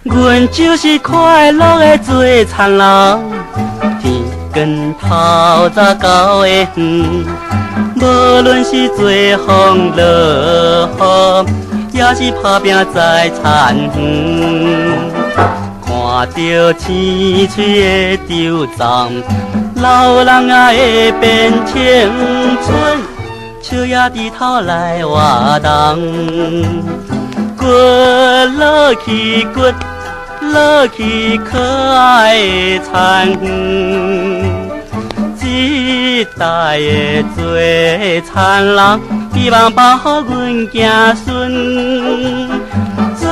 阮就是快乐的做田人，天光透早到下远，无论是做风落雨，也是打拼在田园。看着青翠的稻丛，老人也会变青春，笑也低头来活动，骨落去骨。落去可爱的田园，一代的做田人，希望保护阮子孙。做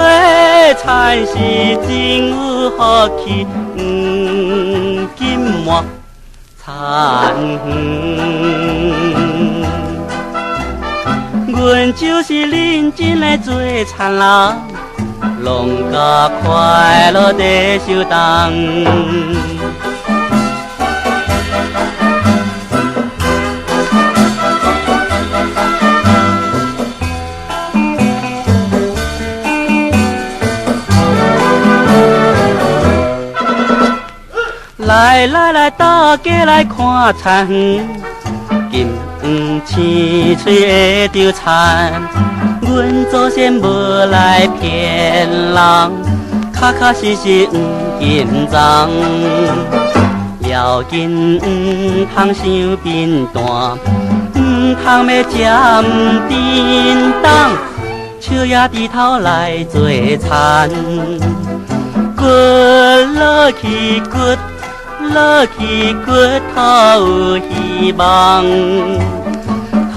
田是真有福气，金满田园。阮就是认真的做田人。拢甲快乐地相同，来，大家来看田园，金黄青翠的稻田。阮祖先无来骗人，确确实实金章。要紧通伤贫惰，通要占叮当，笑也低头来做田。骨落去骨，落去骨头有希望。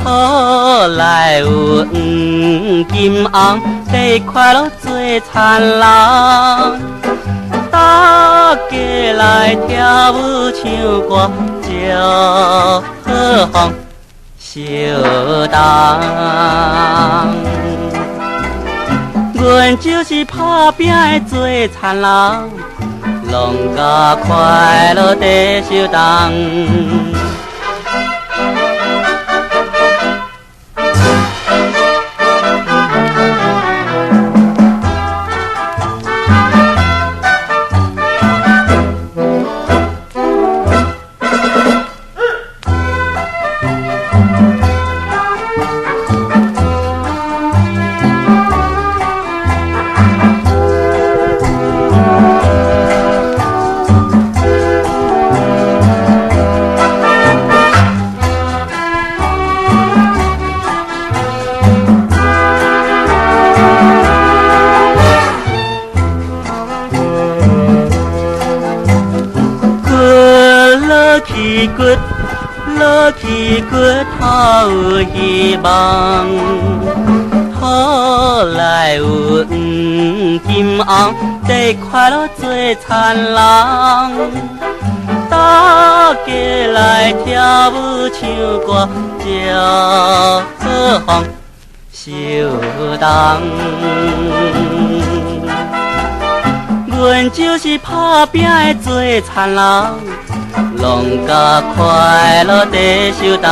土内有金红，得快乐做田人。大家来跳舞唱歌，祝福相同。阮就是打拼的做田人，拢甲快乐地相同。骨落去骨头有希望，土内有金红，得快乐做田人。大家来跳舞唱歌，祝福相同。阮就是打拼的做田人。拢甲快乐地相同。